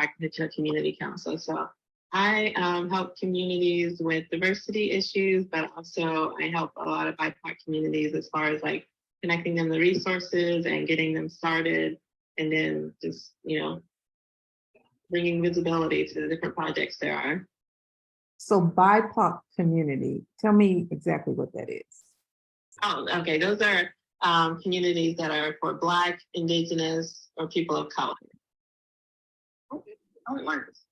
BIPOC Community Council. So I help communities with diversity issues, but also I help a lot of BIPOC communities as far as like connecting them to resources and getting them started, and then just, bringing visibility to the different projects there are. So BIPOC community, tell me exactly what that is. Oh, okay. Those are communities that are for Black, Indigenous, or people of color. Oh, it works.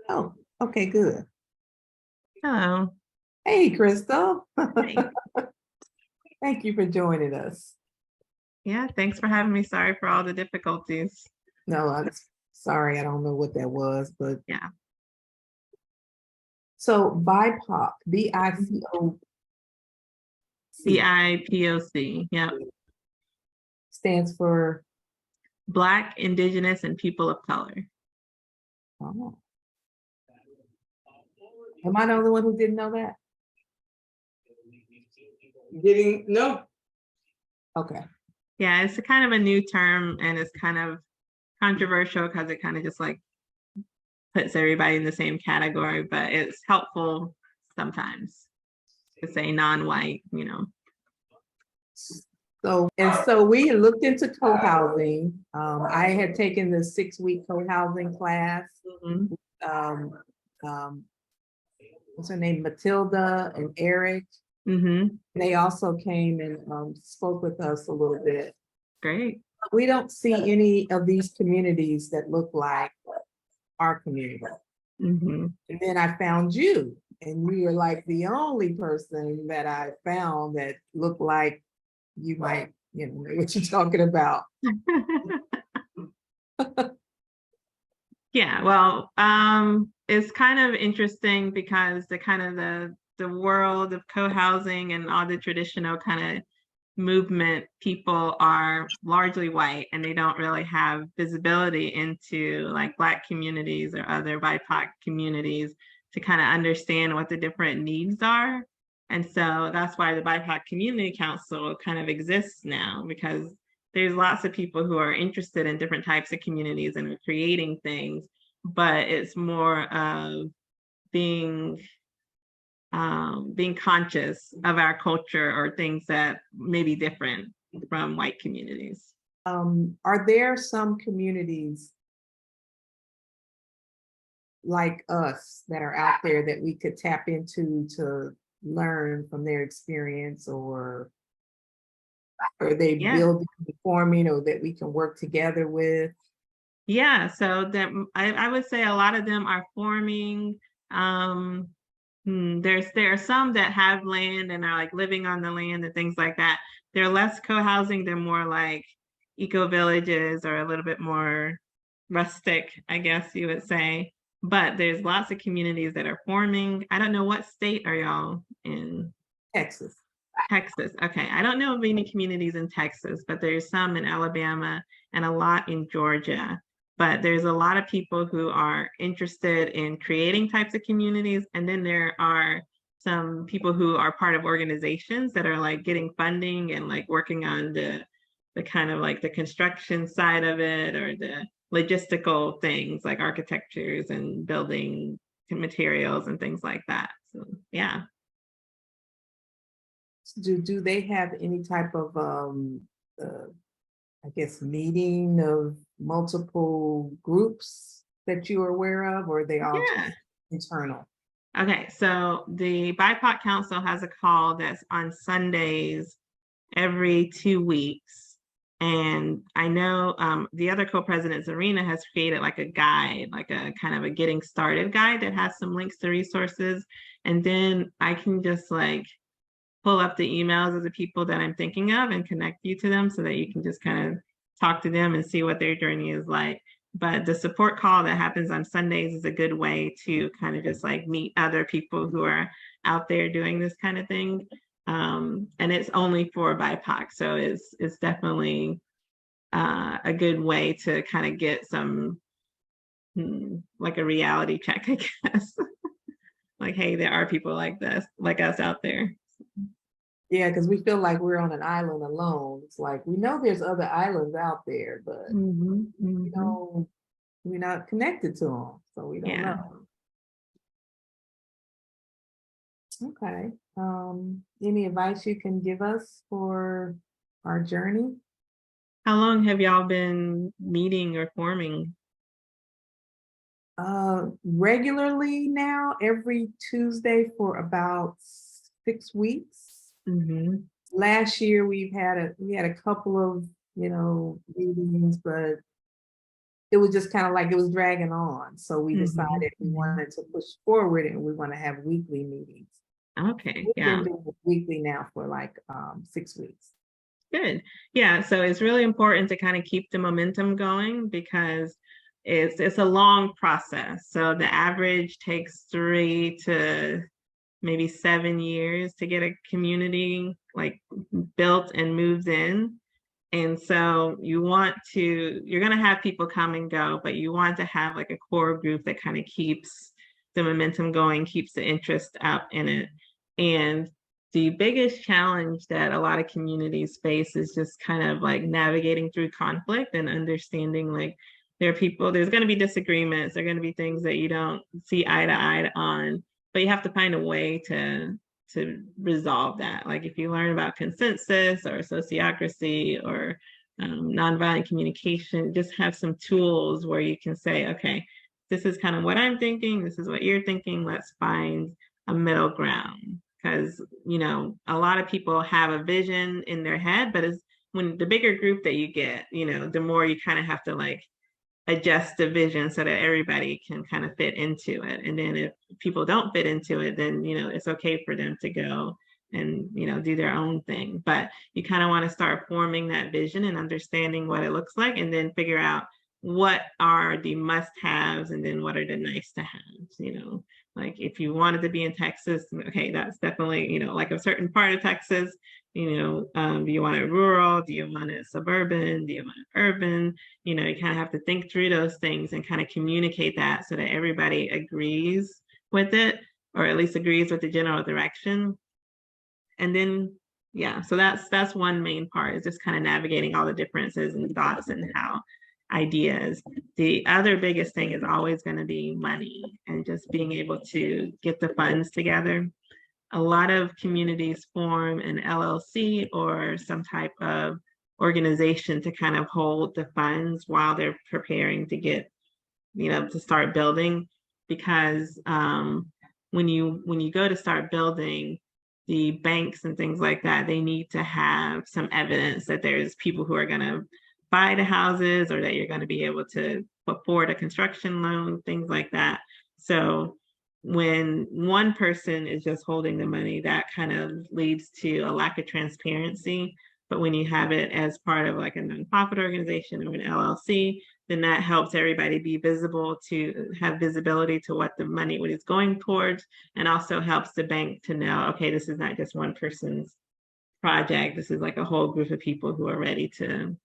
Oh, okay, good. Hello. Hey, Crystal. Hey. Thank you for joining us. Yeah, thanks for having me. Sorry for all the difficulties. No, I'm sorry, I don't know what that was, but Yeah. so BIPOC, BICO. BIPOC, yeah. Stands for Black, Indigenous, and people of color. Oh. Am I the only one who didn't know that? Didn't no. Okay. Yeah, it's a kind of a new term, and it's kind of controversial because it kind of just like puts everybody in the same category, but it's helpful sometimes to say non-white, So we looked into co-housing. I had taken the 6-week co-housing class. What's her name? Matilda and Eric. They also came and spoke with us a little bit. Great. We don't see any of these communities that look like our community. And then I found you, and you were like the only person that I found that looked like you might, know what you're talking about. Yeah, well, it's kind of interesting because the world of co-housing and all the traditional kind of movement people are largely white, and they don't really have visibility into like Black communities or other BIPOC communities to kind of understand what the different needs are. And so that's why the BIPOC Community Council kind of exists now, because there's lots of people who are interested in different types of communities and are creating things, but it's more of being conscious of our culture or things that may be different from white communities. Are there some communities like us that are out there that we could tap into to learn from their experience, or are they building, forming, or that we can work together with? Yeah, so I would say a lot of them are forming. There are some that have land and are like living on the land and things like that. They're less co-housing, they're more like eco villages or a little bit more rustic, I guess you would say. But there's lots of communities that are forming. I don't know, what state are y'all in? Texas. Texas. Okay. I don't know of any communities in Texas, but there's some in Alabama and a lot in Georgia. But there's a lot of people who are interested in creating types of communities. And then there are some people who are part of organizations that are like getting funding and like working on the kind of like the construction side of it, or the logistical things like architectures and building materials and things like that. So yeah. Do they have any type of I guess meeting of multiple groups that you are aware of, or are they all just internal? Okay, so the BIPOC Council has a call that's on Sundays every 2 weeks. And I know the other co-president, Zarina, has created like a guide, like a kind of a getting started guide that has some links to resources. And then I can just like pull up the emails of the people that I'm thinking of and connect you to them so that you can just kind of talk to them and see what their journey is like. But the support call that happens on Sundays is a good way to kind of just like meet other people who are out there doing this kind of thing. And it's only for BIPOC. So it's definitely a good way to kind of get some, like a reality check, I guess. Like, hey, there are people like this, like us out there. Yeah, because we feel like we're on an island alone. It's like, we know there's other islands out there, but we don't we're not connected to them, so we don't Yeah. know. Okay. Any advice you can give us for our journey? How long have y'all been meeting or forming? Regularly now, every Tuesday for about 6 weeks. Mm-hmm. Last year we had a couple of, meetings, but it was just kind of like it was dragging on. So we decided we wanted to push forward and we want to have weekly meetings. Okay, We've yeah. been doing it weekly now for like 6 weeks. Good. Yeah, so it's really important to kind of keep the momentum going because it's a long process. So the average takes 3 to maybe 7 years to get a community like built and moved in. And so you're going to have people come and go, but you want to have like a core group that kind of keeps the momentum going, keeps the interest up in it. And the biggest challenge that a lot of communities face is just kind of like navigating through conflict and understanding like there's going to be disagreements, there are going to be things that you don't see eye to eye on, but you have to find a way to resolve that. Like if you learn about consensus or sociocracy or nonviolent communication, just have some tools where you can say, okay, this is kind of what I'm thinking, this is what you're thinking, let's find a middle ground. Because, a lot of people have a vision in their head, but when the bigger group that you get, the more you kind of have to like adjust the vision so that everybody can kind of fit into it. And then if people don't fit into it, then, it's okay for them to go and, do their own thing. But you kind of want to start forming that vision and understanding what it looks like, and then figure out what are the must-haves and then what are the nice-to-haves, like if you wanted to be in Texas, okay, that's definitely, like a certain part of Texas, do you want it rural? Do you want it suburban? Do you want it urban? You kind of have to think through those things and kind of communicate that so that everybody agrees with it, or at least agrees with the general direction. And then, yeah, so that's one main part, is just kind of navigating all the differences and thoughts and how ideas. The other biggest thing is always going to be money and just being able to get the funds together. A lot of communities form an LLC or some type of organization to kind of hold the funds while they're preparing to get, to start building. Because when you go to start building, the banks and things like that, they need to have some evidence that there's people who are going to buy the houses, or that you're going to be able to afford a construction loan, things like that. So when one person is just holding the money, that kind of leads to a lack of transparency. But when you have it as part of like a nonprofit organization or an LLC, then that helps everybody be visible, to have visibility to what the money is going towards, and also helps the bank to know, okay, this is not just one person's project. This is like a whole group of people who are ready to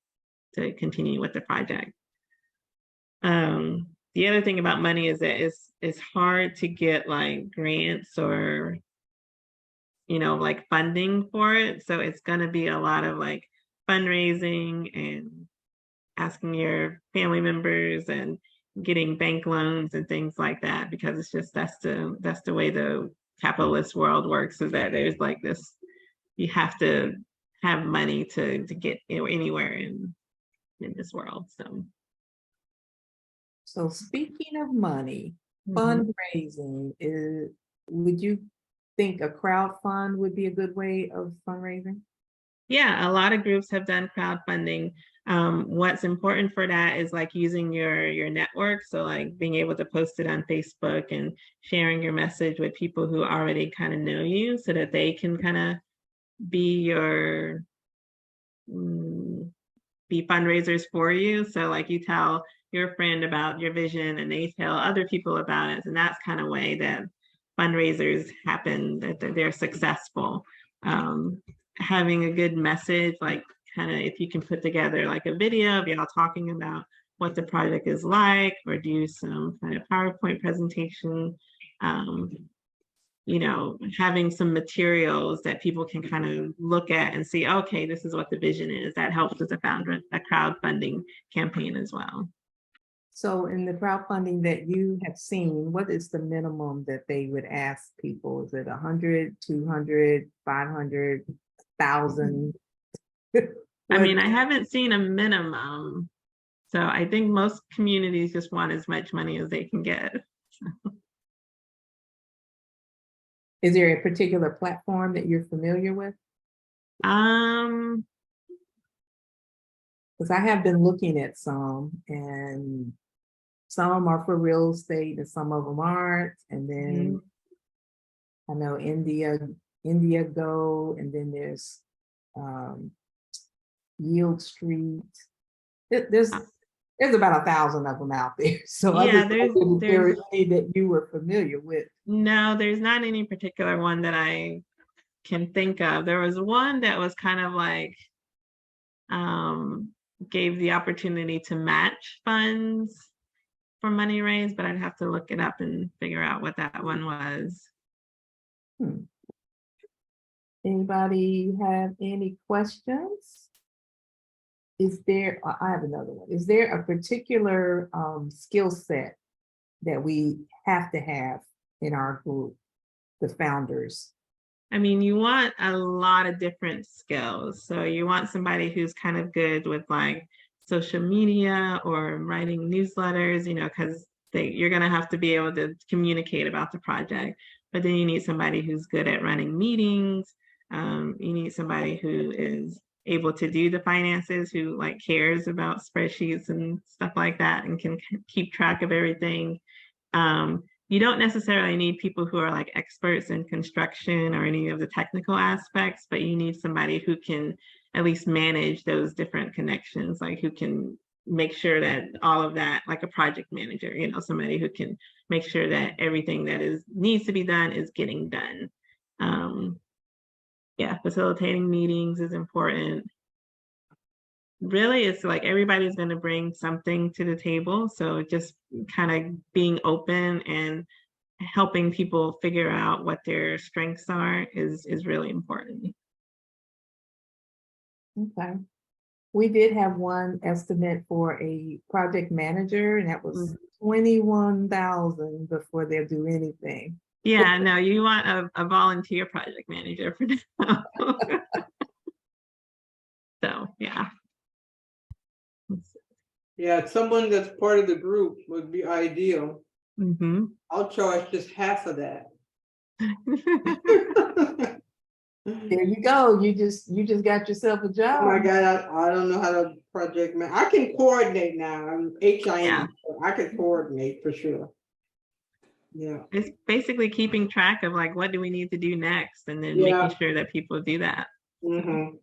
continue with the project. The other thing about money is that it's hard to get like grants or, like funding for it. So it's going to be a lot of like fundraising and asking your family members and getting bank loans and things like that, because it's just that's the way the capitalist world works, is that there's like this, you have to have money to get anywhere in this world. So speaking of money, fundraising would you think a crowd fund would be a good way of fundraising? Yeah, a lot of groups have done crowdfunding. What's important for that is like using your network. So like being able to post it on Facebook and sharing your message with people who already kind of know you, so that they can kind of be be fundraisers for you. So like you tell your friend about your vision and they tell other people about it. And that's kind of way that fundraisers happen, that they're successful. Having a good message, like kind of if you can put together like a video of y'all talking about what the project is like, or do some kind of PowerPoint presentation, having some materials that people can kind of look at and see, okay, this is what the vision is. That helps with a crowdfunding campaign as well. So in the crowdfunding that you have seen, what is the minimum that they would ask people? Is it 100, 200, 500, 1,000? I mean, I haven't seen a minimum. So I think most communities just want as much money as they can get. Is there a particular platform that you're familiar with? Because I have been looking at some, and some are for real estate and some of them aren't. And then I know India Go, and then there's Yield Street. There's about 1,000 of them out there. So Yeah, there's any that you were familiar with. No, there's not any particular one that I can think of. There was one that was kind of like gave the opportunity to match funds for money raised, but I'd have to look it up and figure out what that one was. Anybody have any questions? I have another one. Is there a particular skill set that we have to have in our group, the founders? I mean, you want a lot of different skills. So you want somebody who's kind of good with like social media or writing newsletters, because you're going to have to be able to communicate about the project. But then you need somebody who's good at running meetings. You need somebody who is able to do the finances, who like cares about spreadsheets and stuff like that and can keep track of everything. You don't necessarily need people who are like experts in construction or any of the technical aspects, but you need somebody who can at least manage those different connections, like who can make sure that all of that, like a project manager, somebody who can make sure that everything that needs to be done is getting done. Yeah, facilitating meetings is important. Really, it's like everybody's going to bring something to the table. So just kind of being open and helping people figure out what their strengths are is really important. Okay. We did have one estimate for a project manager, and that was 21,000 before they'll do anything. Yeah, no, you want a volunteer project manager for now. So, yeah. Yeah, someone that's part of the group would be ideal. Mm-hmm. I'll charge just half of that. There you go. You just got yourself a job. Oh my God, I don't know how to project man. I can coordinate now. I'm HIM, Yeah. so I can coordinate for sure. Yeah. It's basically keeping track of like, what do we need to do next? And then making sure that people do that. Mm-hmm.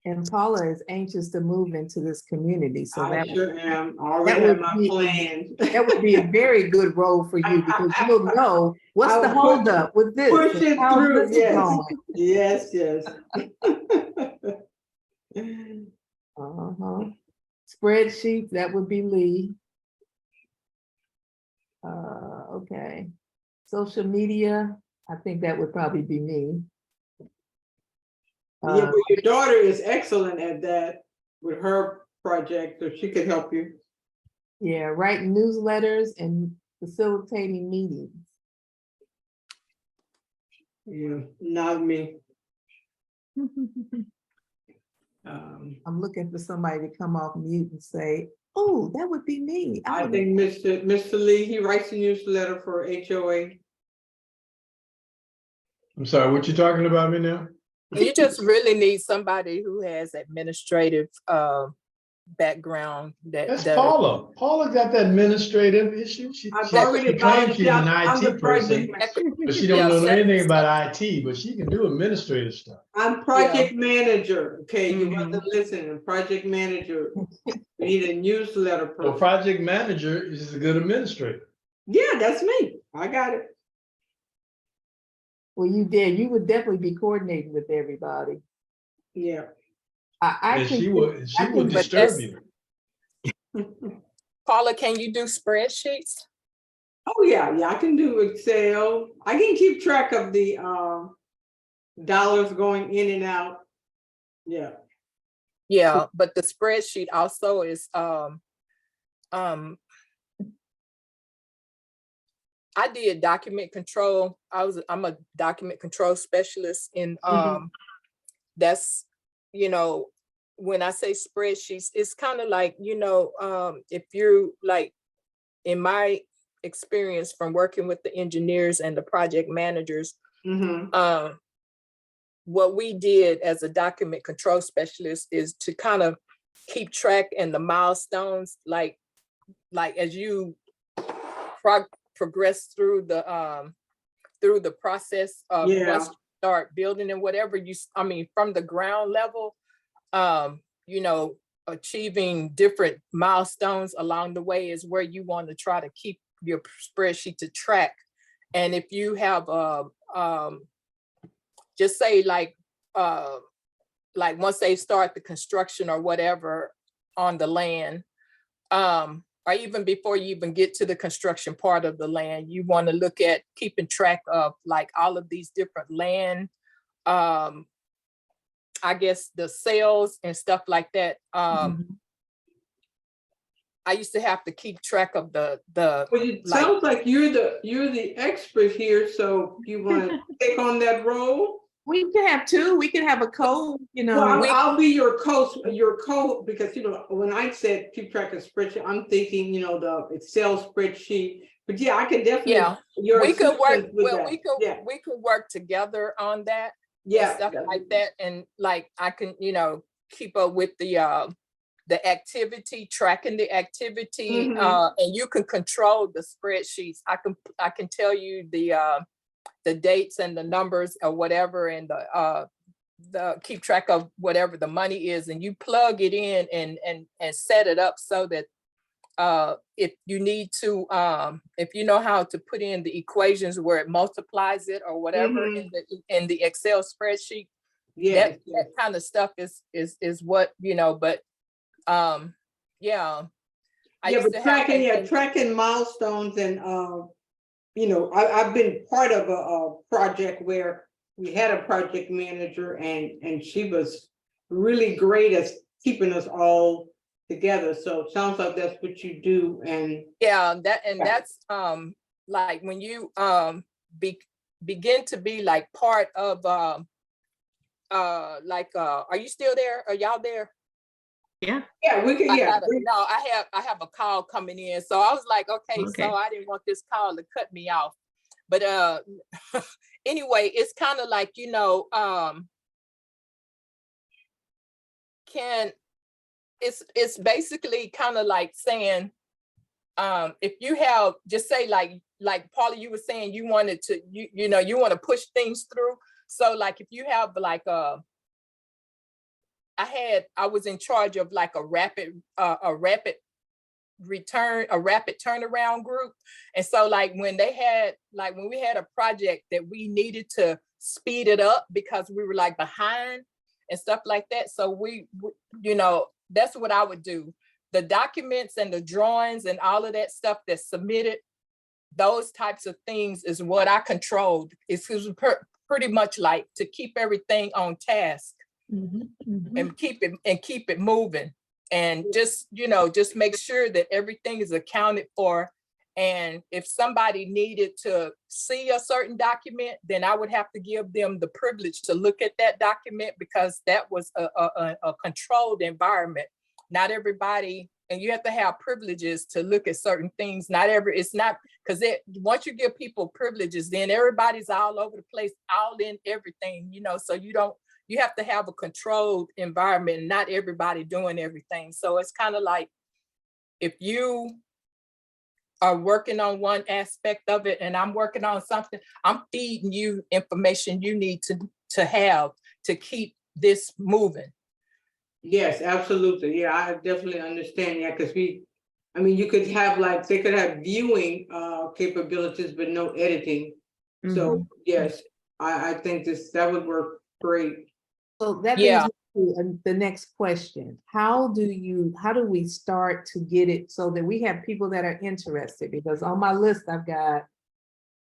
And Paula is anxious to move into this community. So I that sure am. I already have my plans. That would be a very good role for you, because you'll know what's the holdup with this. Push it through. Yes. Yes, yes. Spreadsheets, that would be Lee. Okay. Social media, I think that would probably be me. Yeah, but your daughter is excellent at that with her project, so she could help you. Yeah, writing newsletters and facilitating meetings. Yeah, not me. I'm looking for somebody to come off mute and say, oh, that would be me. I think Mr. Lee, he writes a newsletter for HOA. I'm sorry, what you talking about me now? You just really need somebody who has administrative background. That's Paula. Paula got the administrative issue. She I've claims already she's volunteered. an I'm the IT person, project but she don't know anything about IT, but she can do administrative stuff. I'm project manager. Okay, you wasn't listening. Project manager. We need a newsletter So person. project manager is a good administrator. Yeah, that's me. I got it. Well, you would definitely be coordinating with everybody. Yeah. And she will disturb you. Paula, can you do spreadsheets? Oh yeah, I can do Excel. I can keep track of the dollars going in and out. Yeah. Yeah, but the spreadsheet also is I did document control. I'm a document control specialist in that's, you know, when I say spreadsheets, it's kind of like, you know, if you're like, in my experience from working with the engineers and the project managers, what we did as a document control specialist is to kind of keep track and the milestones, like as you progress through the process of once you start building and whatever I mean, from the ground level, you know, achieving different milestones along the way is where you want to try to keep your spreadsheet to track. And if you have just say like once they start the construction or whatever on the land, or even before you even get to the construction part of the land, you want to look at keeping track of like all of these different land, I guess the sales and stuff like that. I used to have to keep track of the Well, it sounds like you're the expert here, so you want to take on that role? We can have two. We can have a co, you know. Well, I'll be your co, because, you know, when I said keep track of spreadsheet, I'm thinking, you know, the Excel spreadsheet. But yeah, I can definitely. We could work. Well, we could work together on that. And stuff like that, and like I can, you know, keep up with the activity, tracking the activity, and you can control the spreadsheets. I can tell you the dates and the numbers or whatever, and the keep track of whatever the money is, and you plug it in and set it up so that if you need to, if you know how to put in the equations where it multiplies it or whatever in the Excel spreadsheet, that kind of stuff is what, you know, but tracking milestones and you know, I've been part of a project where we had a project manager and she was really great at keeping us all together. So it sounds like that's what you do. And that's like when you begin to be like part of are you still there? Are y'all there? Yeah. We can. I have a call coming in, so I was like, okay. So I didn't want this call to cut me off, but anyway, it's kind of like, you know, it's basically kind of like saying, if you have, just say like Paula, you were saying you wanted to, you know, you want to push things through. So like if you have like I was in charge of like a rapid turnaround group. And so like when we had a project that we needed to speed it up because we were like behind and stuff like that. So we you know, that's what I would do. The documents and the drawings and all of that stuff that's submitted, those types of things is what I controlled. It's pretty much like to keep everything on task. And keep it moving, and just, you know, just make sure that everything is accounted for. And if somebody needed to see a certain document, then I would have to give them the privilege to look at that document, because that was a controlled environment. Not everybody, and you have to have privileges to look at certain things. It's not, because once you give people privileges, then everybody's all over the place, all in everything, you know, so you have to have a controlled environment, and not everybody doing everything. So it's kind of like, if you are working on one aspect of it and I'm working on something, I'm feeding you information you need to have to keep this moving. Yes, absolutely. Yeah, I definitely understand that, because you could have they could have viewing capabilities, but no editing. So yes, I think that would work great. So that brings me to the next question. How do we start to get it so that we have people that are interested? Because on my list, I've got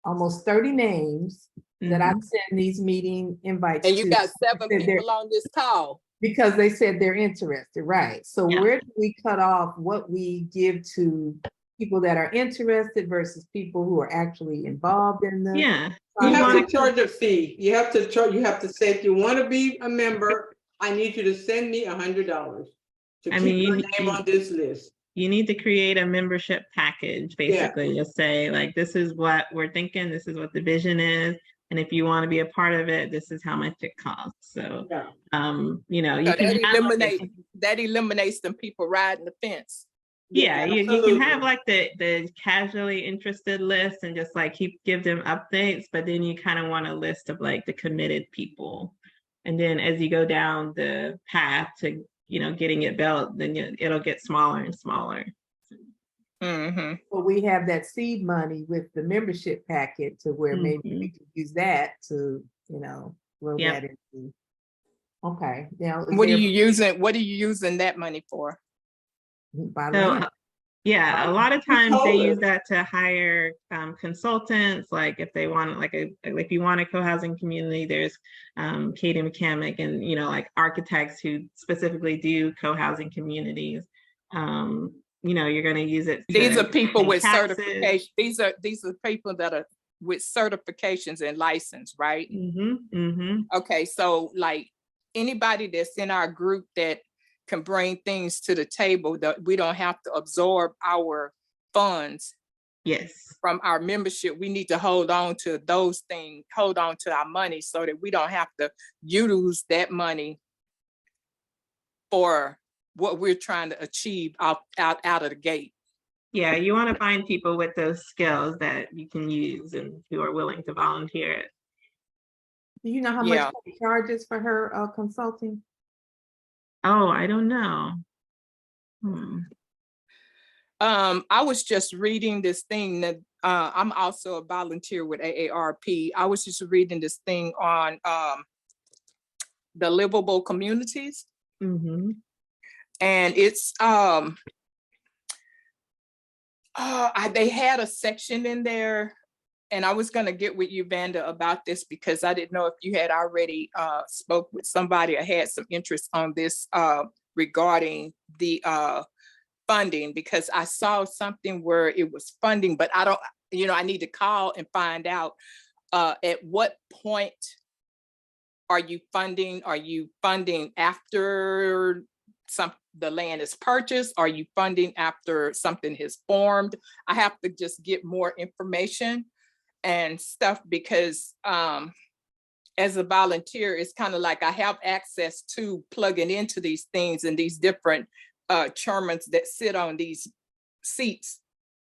almost 30 names that I send these meeting invites to. And you got 7 people on this call. Because they said they're interested, right? So Yeah. where do we cut off what we give to people that are interested versus people who are actually involved in the? Yeah. You You have wanna- to charge a fee. You have to charge, you have to say, if you want to be a member, I need you to send me $100 to I keep mean, your name on this list. You need to create a membership package, basically. Just say like, this is what we're thinking, this is what the vision is. And if you want to be a part of it, this is how much it costs. So, Yeah. you know, you So can have that eliminates them people riding the fence. yeah, you can absolutely. have like the casually interested list and just like give them updates, but then you kind of want a list of like the committed people. And then as you go down the path to, you know, getting it built, then it'll get smaller and smaller. But we have that seed money with the membership packet to where maybe we can use that to, you know, grow that into. Okay, now. What are you using that money for? So, yeah, a lot of times they use that to hire consultants. Like if they want, like if you want a co-housing community, there's Katie McCamick and, you know, like architects who specifically do co-housing communities. You know, you're going to use it. These are people with taxes. certification. These are people that are with certifications and license, right? Okay, so like anybody that's in our group that can bring things to the table that we don't have to absorb our funds from our membership. We need to hold on to those things, hold on to our money so that we don't have to use that money for what we're trying to achieve out of the gate. Yeah, you want to find people with those skills that you can use and who are willing to volunteer. Do you know how much she charges for her consulting? Oh, I don't know. I was just reading this thing that I'm also a volunteer with AARP. I was just reading this thing on the livable communities. And it's they had a section in there, and I was going to get with you, Vanda, about this because I didn't know if you had already spoke with somebody or had some interest on this regarding the funding, because I saw something where it was funding, but I don't, you know, I need to call and find out at what point are you funding? Are you funding after the land is purchased? Are you funding after something is formed? I have to just get more information and stuff because as a volunteer, it's kind of like I have access to plugging into these things and these different chairmen that sit on these seats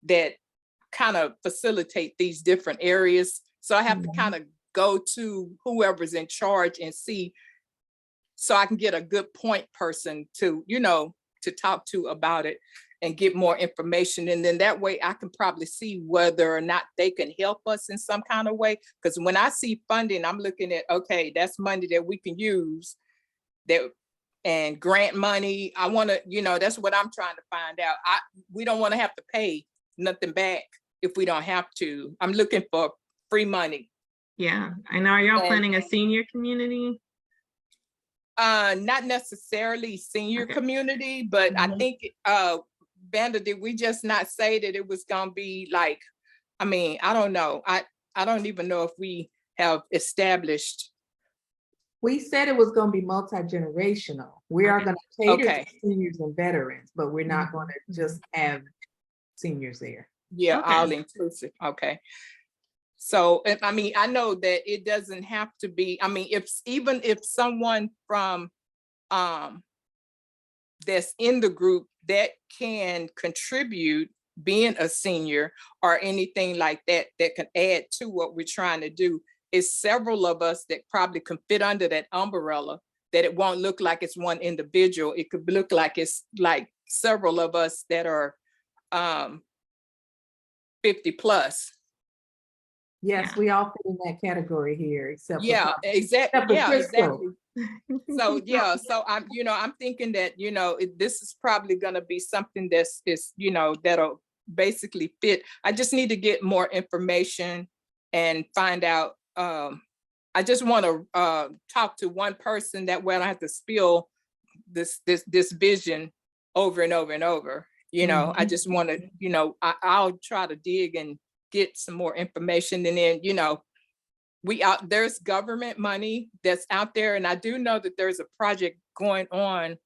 that kind of facilitate these different areas. So I have to kind of go to whoever's in charge and see, so I can get a good point person to, you know, to talk to about it and get more information. And then that way I can probably see whether or not they can help us in some kind of way. Because when I see funding, I'm looking at, okay, that's money that we can use that, and grant money. I want to, you know, that's what I'm trying to find out. We don't want to have to pay nothing back if we don't have to. I'm looking for free money. Yeah, I know. Are y'all planning a senior community? Not necessarily senior community, but I think Vanda, did we just not say that it was gonna be like, I mean, I don't know. I don't even know if we have established. We said it was going to be multi-generational. We are going to cater to seniors and veterans, but we're not going to just have seniors there. Yeah, all inclusive. Okay. So, I mean, I know that it doesn't have to be, I mean, even if someone from that's in the group that can contribute, being a senior or anything like that, that can add to what we're trying to do, is several of us that probably can fit under that umbrella, that it won't look like it's one individual. It could look like it's like several of us that are 50 plus. Yes, we all fit in that category here, except exactly. So so I'm, you know, I'm thinking that, you know, this is probably going to be something that's, you know, that'll basically fit. I just need to get more information and find out. I just want to talk to one person, that way I don't have to spill this vision over and over and over. You know, I just want to, you know, I'll try to dig and get some more information, and then, you know, there's government money that's out there, and I do know that there's a project going on,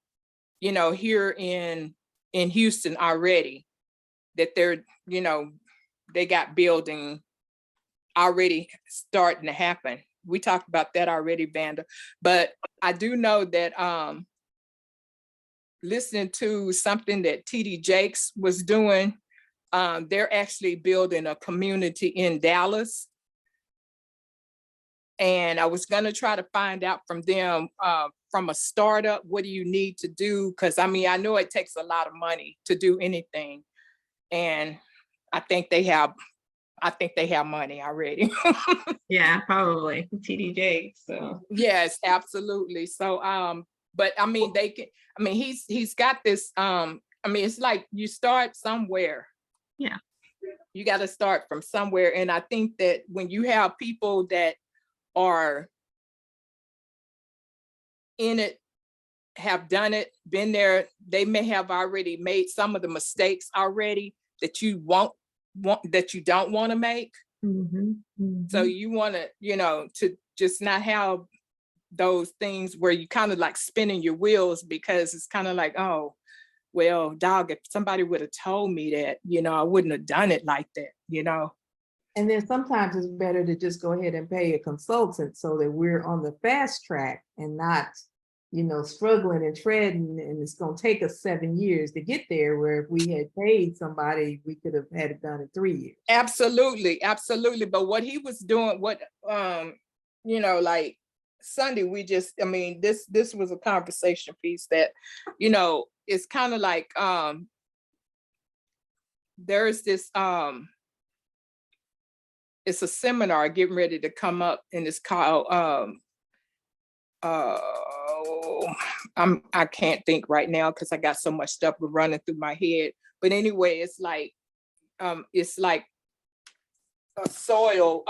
you know, here in Houston already, that they're, you know, they got building already starting to happen. We talked about that already, Vanda, but I do know that listening to something that TD Jakes was doing, they're actually building a community in Dallas. And I was gonna try to find out from them, from a startup, what do you need to do? Because I mean, I know it takes a lot of money to do anything. And I think they have money already. Yeah, probably TDJ. So yes, absolutely. So but I mean, they can, I mean, he's got this, I mean, it's like you start somewhere. Yeah. You got to start from somewhere. And I think that when you have people that are in it, have done it, been there, they may have already made some of the mistakes already that you don't want to make. So you want to, you know, to just not have those things where you kind of like spinning your wheels, because it's kind of like, oh, well, dog, if somebody would have told me that, you know, I wouldn't have done it like that, you know. And then sometimes it's better to just go ahead and pay a consultant so that we're on the fast track and not, you know, struggling and treading, and it's going to take us 7 years to get there, where if we had paid somebody, we could have had it done in 3 years. Absolutely, absolutely. But what he was doing, you know, like Sunday, I mean, this was a conversation piece that, you know, it's kind of like, there's this, it's a seminar getting ready to come up, and it's called, I can't think right now because I got so much stuff running through my head. But anyway, it's like a soil,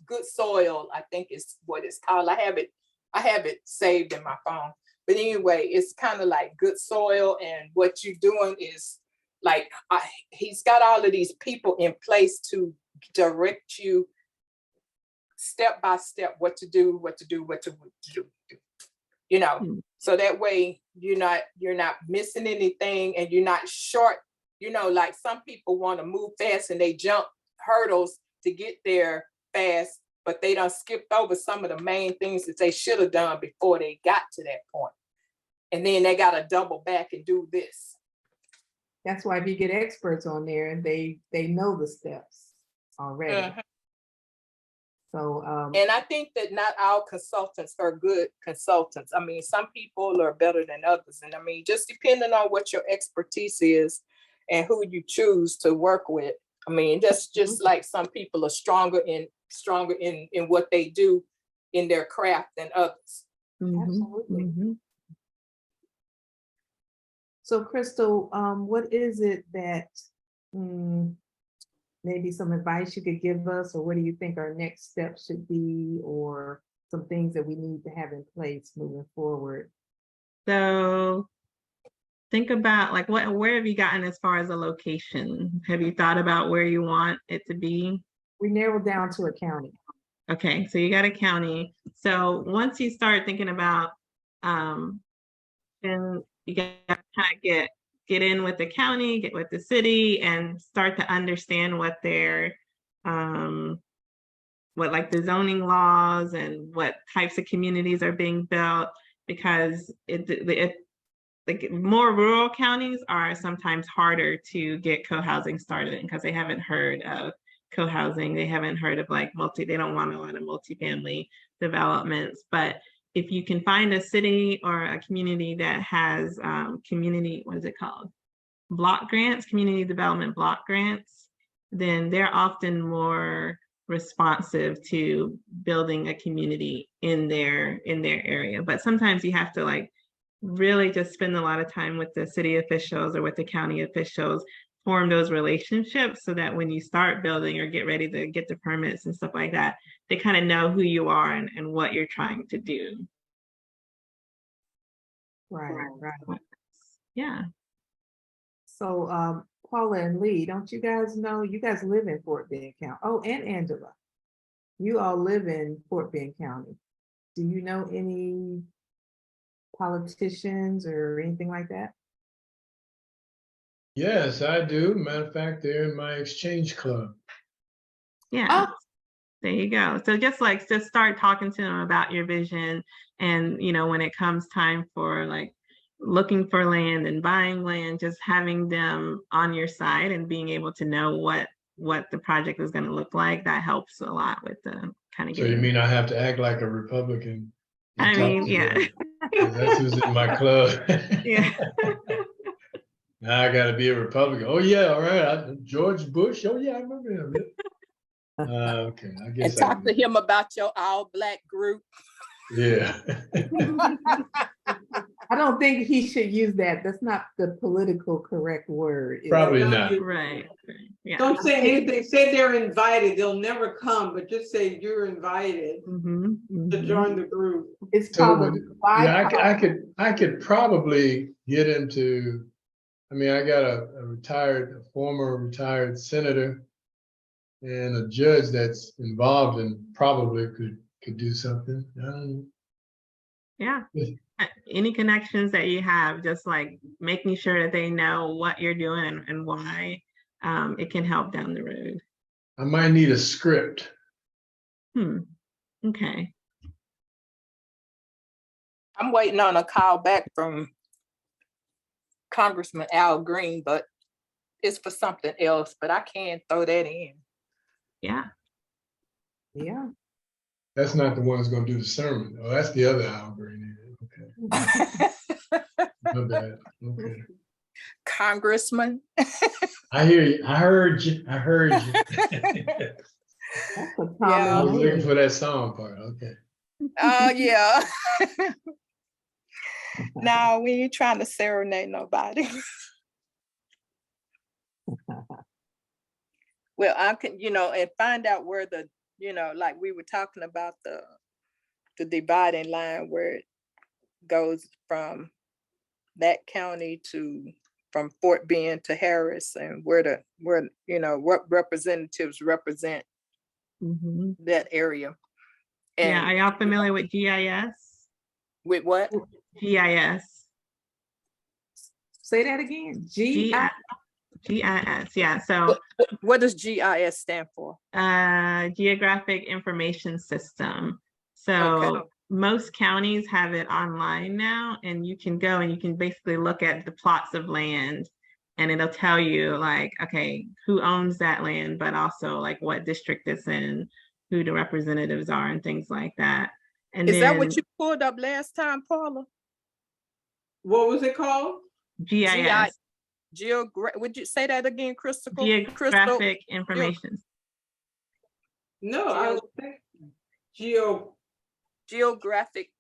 good soil, I think is what it's called. I have it saved in my phone. But anyway, it's kind of like good soil, and what you're doing is like, he's got all of these people in place to direct you step by step what to do, you know. So that way you're not missing anything, and you're not short, you know, like some people want to move fast and they jump hurdles to get there fast, but they done skipped over some of the main things that they should have done before they got to that point. And then they got to double back and do this. That's why if you get experts on there, and they know the steps already. So, and I think that not all consultants are good consultants. I mean, some people are better than others. And I mean, just depending on what your expertise is and who you choose to work with. I mean, that's just like some people are stronger in what they do in their craft than others. Absolutely. So Crystal, what is it that maybe some advice you could give us, or what do you think our next steps should be, or some things that we need to have in place moving forward? So think about like where have you gotten as far as a location? Have you thought about where you want it to be? We narrowed down to a county. Okay, so you got a county. So once you start thinking about, then you got to kind of get in with the county, get with the city, and start to understand what their what like the zoning laws and what types of communities are being built, because like more rural counties are sometimes harder to get co-housing started in, because they haven't heard of co-housing, they haven't heard of like they don't want a lot of multifamily developments. But if you can find a city or a community that has what is it called? Block grants, community development block grants, then they're often more responsive to building a community in their area. But sometimes you have to like really just spend a lot of time with the city officials or with the county officials, form those relationships so that when you start building or get ready to get the permits and stuff like that, they kind of know who you are and what you're trying to do. Right. Yeah. So, Paula and Lee, don't you guys know, you guys live in Fort Bend County? Oh, and Angela, you all live in Fort Bend County. Do you know any politicians or anything like that? Yes, I do. Matter of fact, they're in my exchange club. Yeah. There you go. So just start talking to them about your vision. And, when it comes time for like looking for land and buying land, just having them on your side and being able to know what the project is going to look like, that helps a lot with the kind of So you mean I have to act like a Republican? I mean, yeah. That's who's in my club. Yeah. Now I got to be a Republican. Oh yeah, all right. George Bush. Oh yeah, I remember him. Okay, I And guess talk to him about your all black group. Yeah. I don't think he should use that. That's not the political correct word. Probably not. Right. Yeah. Don't say anything, say they're invited, they'll never come, but just say you're invited to join the group. It's So called I could probably get him to. I mean, I got a former retired senator and a judge that's involved and probably could do something. I don't know. Yeah. Any connections that you have, just like making sure that they know what you're doing and why, it can help down the road. I might need a script. Okay. I'm waiting on a call back from Congressman Al Green, but it's for something else, but I can throw that in. Yeah. Yeah. That's not the one that's going to do the sermon. Oh, that's the other Al Green. Okay. My bad. Okay. Congressman. I hear you. I heard you. That's a common Yeah. I was looking name. for that song part. Okay. Oh, yeah. No, we ain't trying to serenade nobody. Well, I can, and find out where the, like we were talking about the dividing line where it goes from that county from Fort Bend to Harris, and where what representatives represent that area. And Yeah. Are y'all familiar with GIS? with what? GIS. Say that again. GIS. Yeah. So What does GIS stand for? Geographic Information System. So Okay. most counties have it online now, and you can go and you can basically look at the plots of land, and it'll tell you like, okay, who owns that land, but also like what district it's in, who the representatives are, and things like that. And Is that what you pulled up last time, Paula? What was it called? GIS. Would you say that again, Crystal? Geographic Information. No, I don't think Geographic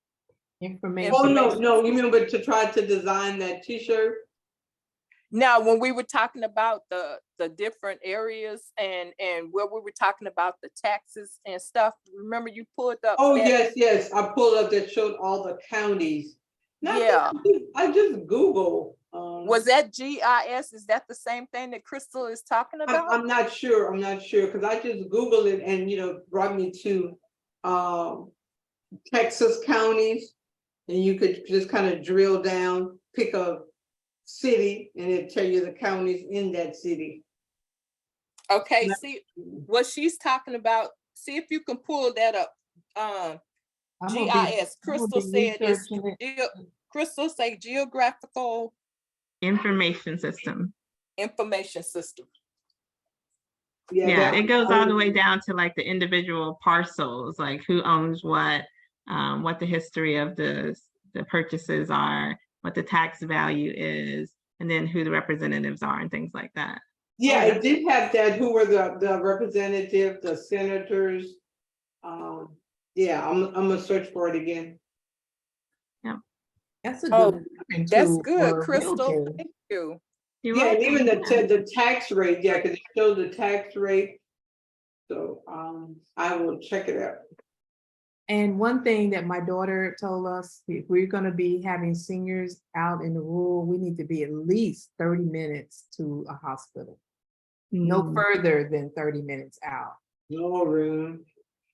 Information. Oh, no, you mean, but to try to design that T-shirt? Now, when we were talking about the different areas and where we were talking about the taxes and stuff, remember you pulled up? Oh, yes, I pulled up that showed all the counties. Now, Yeah. I just Google. Was that GIS? Is that the same thing that Crystal is talking about? I'm not sure, because I just Googled it and, brought me to Texas counties, and you could just kind of drill down, pick a city, and it'd tell you the counties in that city. Okay, see what she's talking about. See if you can pull that up. GIS. Crystal said it's Crystal say geographical Information System. information system. Yeah, it goes all the way down to like the individual parcels, like who owns what the history of the purchases are, what the tax value is, and then who the representatives are and things like that. Yeah, it did have that, who were the representatives, the senators. Yeah, I'm gonna search for it again. Yeah. That's a good one. That's good, Crystal. Thank you. Yeah, and even the tax rate, yeah, because it shows the tax rate. So I will check it out. And one thing that my daughter told us, if we're gonna be having seniors out in the rural, we need to be at least 30 minutes to a hospital. No Mm. further than 30 minutes out. No room.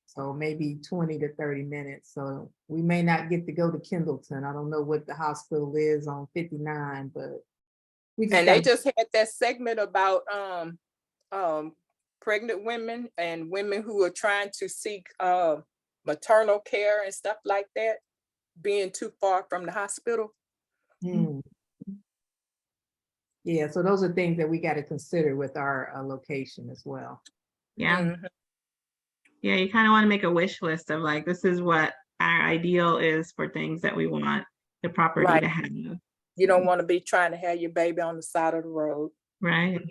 So maybe 20 to 30 minutes. So we may not get to go to Kendleton. I don't know what the hospital is on 59, but we just And they got, just had that segment about pregnant women and women who are trying to seek maternal care and stuff like that, being too far from the hospital. Yeah, so those are things that we got to consider with our location as well. Yeah. Mhm. Yeah, you kind of want to make a wish list of like, this is what our ideal is for things that we want the property Right. to have. You don't want to be trying to have your baby on the side of the road. Right.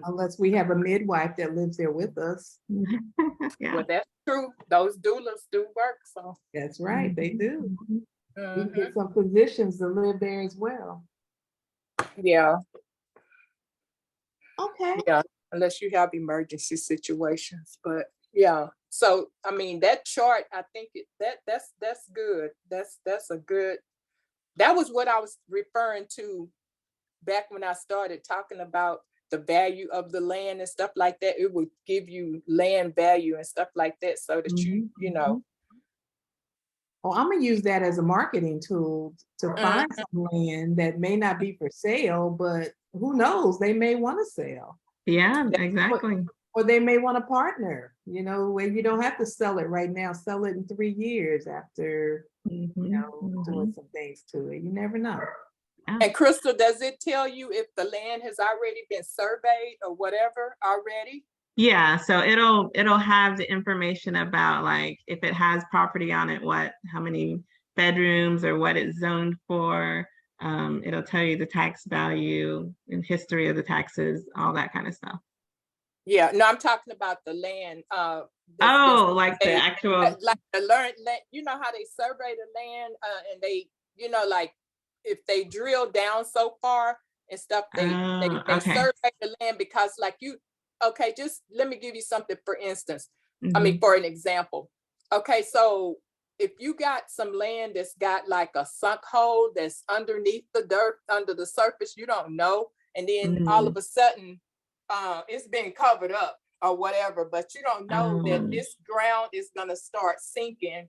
Unless we have a midwife that lives there with us. Yeah. Well, that's true. Those doulas do work. So That's right, they do. We mhm. get some physicians to live there as well. Yeah, Okay. yeah. Unless you have emergency situations, but yeah. So I mean, that chart, I think that's good. That's a good. That was what I was referring to back when I started talking about the value of the land and stuff like that. It would give you land value and stuff like that, so that you know. Well, I'm gonna use that as a marketing tool to find some land that may not be for sale, but who knows, they may want to sell. Yeah, exactly. Or they may want to partner, you know, where you don't have to sell it right now, sell it in 3 years after, you know, doing some things to it. You never know. And Crystal, does it tell you if the land has already been surveyed or whatever already? Yeah, so it'll have the information about like if it has property on it, how many bedrooms or what it's zoned for. It'll tell you the tax value and history of the taxes, all that kind of stuff. Yeah, no, I'm talking about the land. Oh, like the actual, like the land. You know how they survey the land, and they, you know, like if they drill down so far and stuff, they okay. survey the land because, like you, okay, just let me give you something. For instance, I Mhm. mean, for an example. Okay, so if you got some land that's got like a sunk hole that's underneath the dirt, under the surface, you don't know, and then all of a sudden, it's been covered up or whatever, but you don't know that this ground is gonna start sinking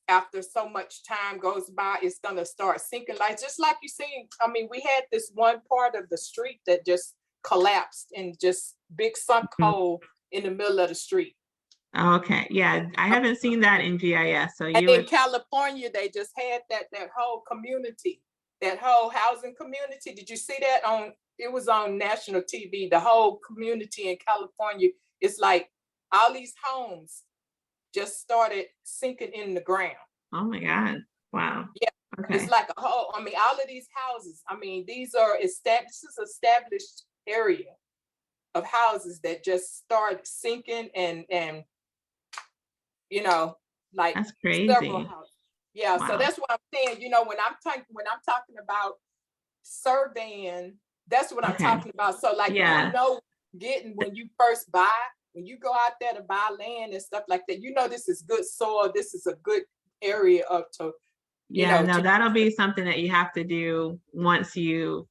after so much time goes by. It's gonna start sinking, like just like you see. I mean, we had this one part of the street that just collapsed and just big sunk hole in the middle of the street. Okay, yeah, I haven't seen that in GIS. So And you in would, California, they just had that whole community, that whole housing community. Did you see that on? It was on national TV. The whole community in California, it's like all these homes just started sinking in the ground. oh my God, wow. Yeah, Okay. it's like a whole. I mean, all of these houses. I mean, these are established area of houses that just start sinking and you know, like That's several crazy. houses. Yeah, so Wow. that's what I'm saying. You know, when I'm talking about surveying, that's what I'm Okay. talking about. So like, Yeah. you know, when you first buy, when you go out there to buy land and stuff like that, you know, this is good soil. This is a good area Yeah, no, that'll be something that you have to do once you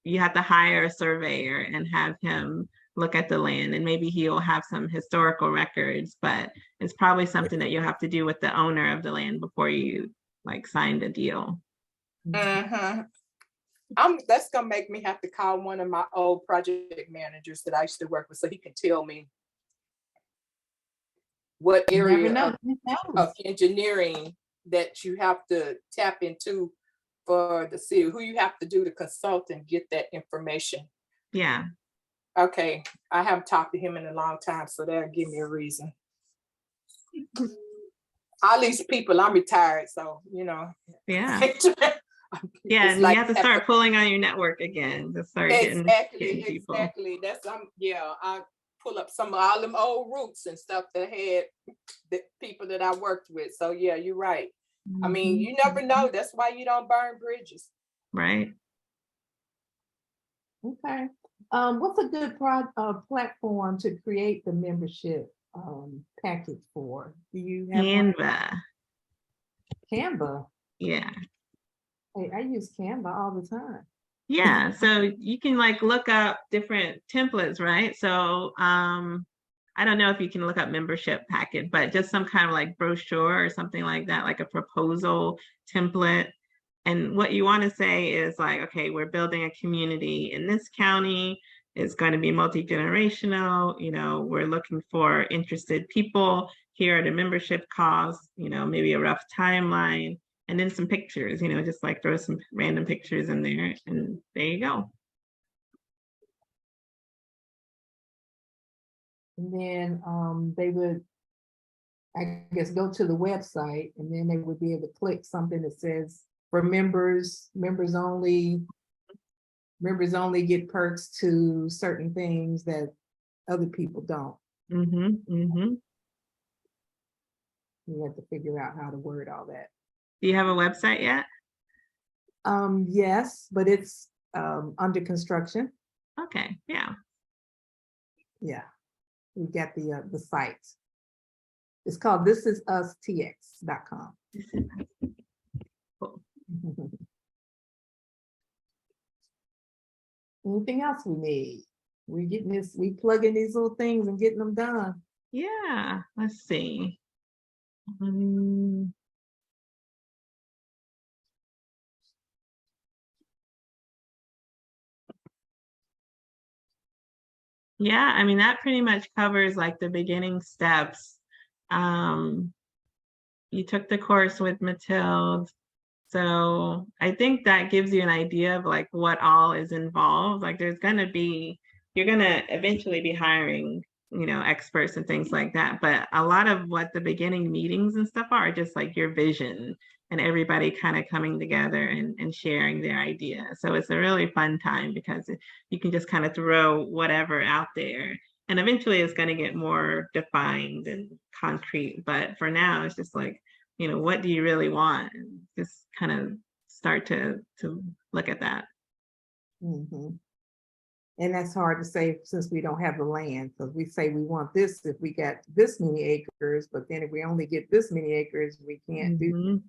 have to hire a surveyor and have him look at the land, and maybe he'll have some historical records, but it's probably something that you'll have to do with the owner of the land before you like sign the deal. That's gonna make me have to call one of my old project managers that I used to work with, so he can tell me what area of engineering that you have to tap into for the city, who you have to do to consult and get that information. Yeah. Okay, I haven't talked to him in a long time, so that'll give me a reason. All these people, I'm retired, so you know. Yeah. Yeah, and like you have to start pulling on your network again to start getting people. Exactly. That's I pull up some of all them old roots and stuff that had the people that I worked with. So yeah, you're right. I mean, you never know. That's why you don't burn bridges. Right. Okay. What's a good platform to create the membership package for? Do you have one? Canva. Canva? Yeah. Hey, I use Canva all the time. Yeah, so you can like look up different templates, right? So I don't know if you can look up membership packet, but just some kind of like brochure or something like that, like a proposal template. And what you want to say is like, okay, we're building a community in this county. It's going to be multi-generational. You know, we're looking for interested people. Here are the membership costs, you know, maybe a rough timeline, and then some pictures, you know, just like throw some random pictures in there, and there you go. And then they would, I guess, go to the website, and then they would be able to click something that says for members only get perks to certain things that other people don't. You have to figure out how to word all that. Do you have a website yet? Yes, but it's under construction. Okay, yeah. Yeah, we got the site. It's called thisisusTX.com. Cool. Anything else we need? We getting this, we plugging these little things and getting them done. Yeah, let's see. Yeah, I mean, that pretty much covers like the beginning steps. You took the course with Mathilde. So I think that gives you an idea of like what all is involved. Like there's gonna be, you're gonna eventually be hiring, you know, experts and things like that. But a lot of what the beginning meetings and stuff are just like your vision and everybody kind of coming together and sharing their idea. So it's a really fun time because you can just kind of throw whatever out there. And eventually it's going to get more defined and concrete. But for now, it's just like, you know, what do you really want? And just kind of start to look at that. Mhm. And that's hard to say since we don't have the land, because we say we want this if we got this many acres, but then if we only get this many acres, we can't do.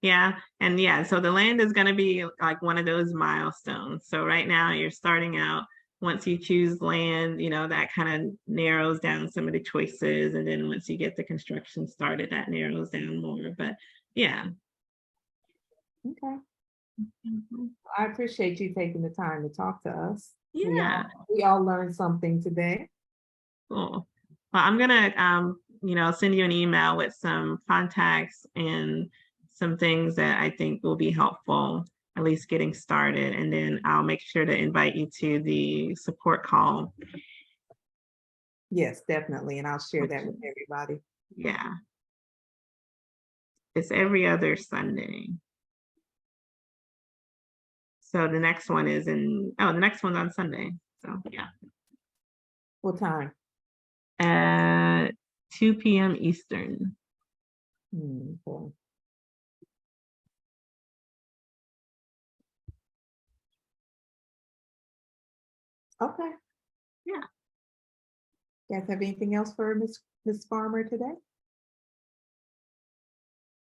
Yeah, and yeah, so the land is going to be like one of those milestones. So right now you're starting out. Once you choose land, you know, that kind of narrows down some of the choices. And then once you get the construction started, that narrows down more. But yeah. Okay. I appreciate you taking the time to talk to us. Yeah. We all learned something today. Cool. Well, I'm gonna you know, send you an email with some contacts and some things that I think will be helpful, at least getting started. And then I'll make sure to invite you to the support call. Yes, definitely. And I'll share that with everybody. Yeah. It's every other Sunday. So the next one is the next one's on Sunday. So yeah. What time? At 2 p.m. Eastern. Okay. Okay. Yeah. You guys have anything else for Miss Farmer today?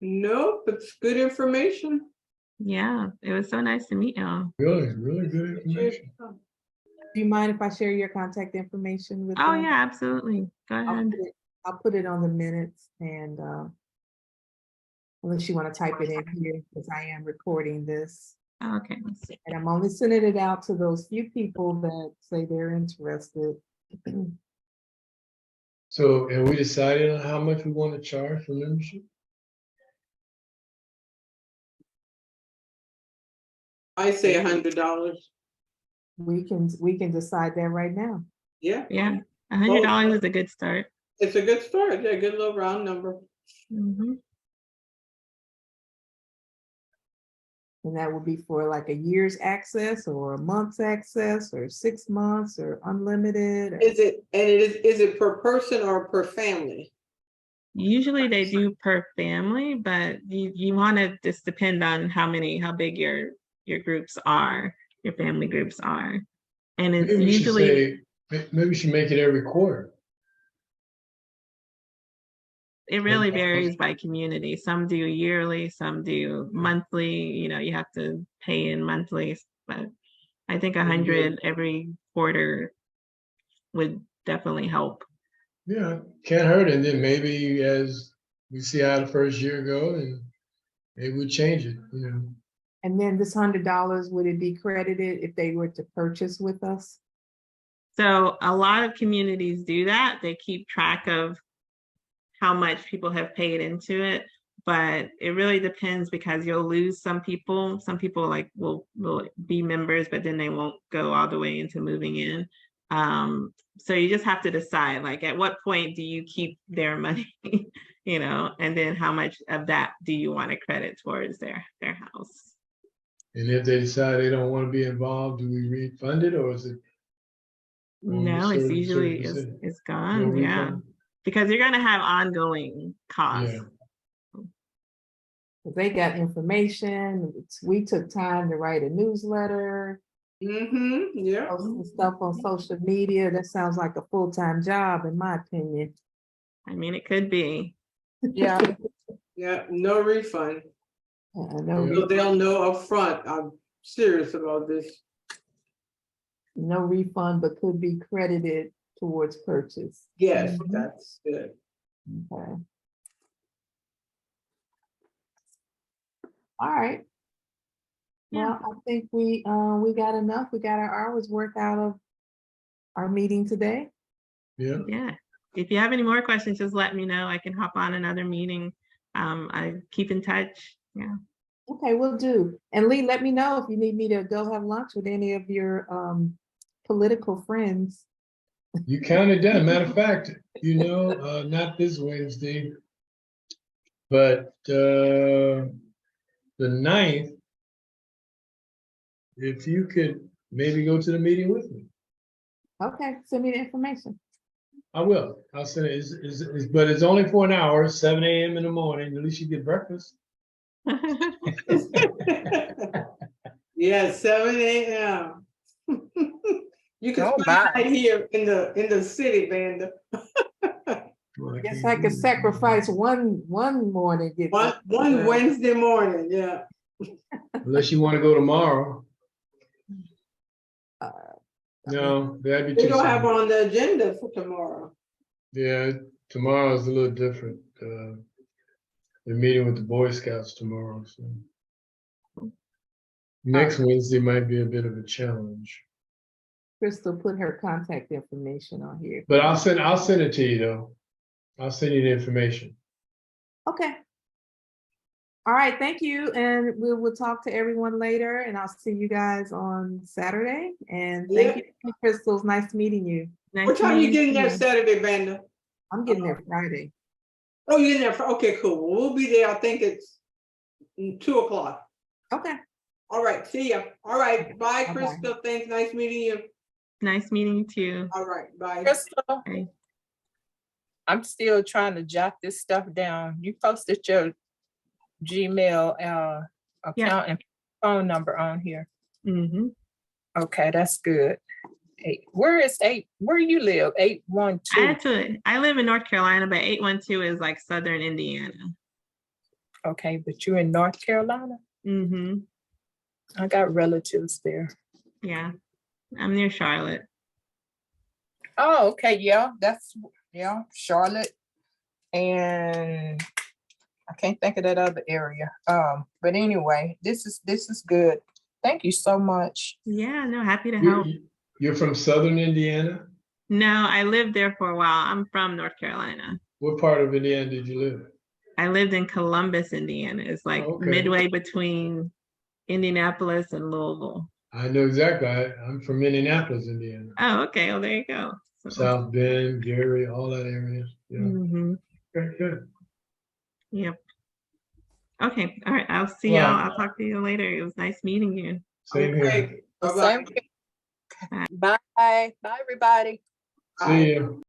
Nope, it's good information. Yeah, it was so nice to meet y'all. Really, really good information. Do you mind if I share your contact information with Oh them? yeah, absolutely. Go ahead. I'll put it on the minutes, and unless you want to type it in here, because I am recording this. Okay, let's see. And I'm only sending it out to those few people that say they're interested. So have we decided on how much we want to charge for membership? I say $100. We can decide that right now. Yeah. Yeah, $100 is a good start. It's a good start. Yeah, good little round number. And that would be for like a year's access or a month's access or 6 months or unlimited. Or... Is it per person or per family? Usually they do per family, but you want to just depend on how big your groups are, your family groups are. And it's Maybe usually maybe we should make it every quarter. It really varies by community. Some do yearly, some do monthly, you know, you have to pay in monthly, but I think 100 every quarter would definitely help. Yeah, can't hurt. And then maybe as we see how the first year go, and maybe we change it, you know. And then this $100, would it be credited if they were to purchase with us? So a lot of communities do that. They keep track of how much people have paid into it, but it really depends because you'll lose some people. Some people like will be members, but then they won't go all the way into moving in. So you just have to decide, like, at what point do you keep their money, you know, and then how much of that do you want to credit towards their house? And if they decide they don't want to be involved, do we refund it, or is it? No, it's usually it's gone, yeah. Because you're gonna have ongoing costs. Yeah. They got information. We took time to write a newsletter. Yeah. Post some stuff on social media. That sounds like a full-time job, in my opinion. I mean, it could be. Yeah. Yeah, no refund. No, So they'll know upfront, I'm serious about this. no refund, but could be credited towards purchase. Yes, that's good. Okay. All right. Yeah. Well, I think we got enough. We got our hours work out of our meeting today. Yeah. Yeah. If you have any more questions, just let me know. I can hop on another meeting. I keep in touch. Yeah. Okay, we'll do. And Lee, let me know if you need me to go have lunch with any of your political friends. You counted down. Matter of fact, you know, not this Wednesday, but the 9th, if you could maybe go to the meeting with me. Okay, send me the information. I will. I'll send it. But it's only for an hour, 7 a.m. in the morning. At least you get breakfast. Yeah, 7 a.m. You can Oh, find my. right here in the city, Vanda. I guess I could sacrifice one morning. Get One Wednesday morning, yeah. Unless you want to go tomorrow. Uh, No, that'd be We too don't have soon. on the agenda for tomorrow. Yeah, tomorrow's a little different. They're meeting with the Boy Scouts tomorrow, so next Wednesday might be a bit of a challenge. Crystal put her contact information on here. But I'll send it to you though. I'll send you the information. Okay. All right, thank you. And we will talk to everyone later, and I'll see you guys on Saturday. And thank you, Crystal. It's nice meeting you. Nice What time you getting there you. Saturday, Vanda? I'm getting there Friday. Oh, you're getting there, okay, cool. Well, we'll be there, I think it's 2:00. Okay. All right, see ya. All right, bye, Bye-bye. Crystal. Thanks, nice meeting you. Nice meeting you too. All right, bye. Crystal, Bye. I'm still trying to jot this stuff down. You posted your Gmail account and phone number on here. Mm-hmm. Okay, that's good. Where you live? 812. I live in North Carolina, but 812 is like Southern Indiana. Okay, but you're in North Carolina? Mm-hmm. I got relatives there. Yeah. I'm near Charlotte. Oh, okay, yeah, Charlotte. And I can't think of that other area. But anyway, this is good. Thank you so much. Yeah, no, happy to help. You're from Southern Indiana? No, I lived there for a while. I'm from North Carolina. What part of Indiana did you live? I lived in Columbus, Indiana. It's like midway between Indianapolis and Louisville. I know exactly. I'm from Indianapolis, Indiana. Oh, okay. Well, there you go. So, South Bend, Gary, all that area. Yeah. mm-hmm. Okay, good. Yep. Okay. All right. I'll see y'all. I'll talk to you later. It was nice meeting you. Same here. Bye-bye. Bye. Bye, everybody. See you.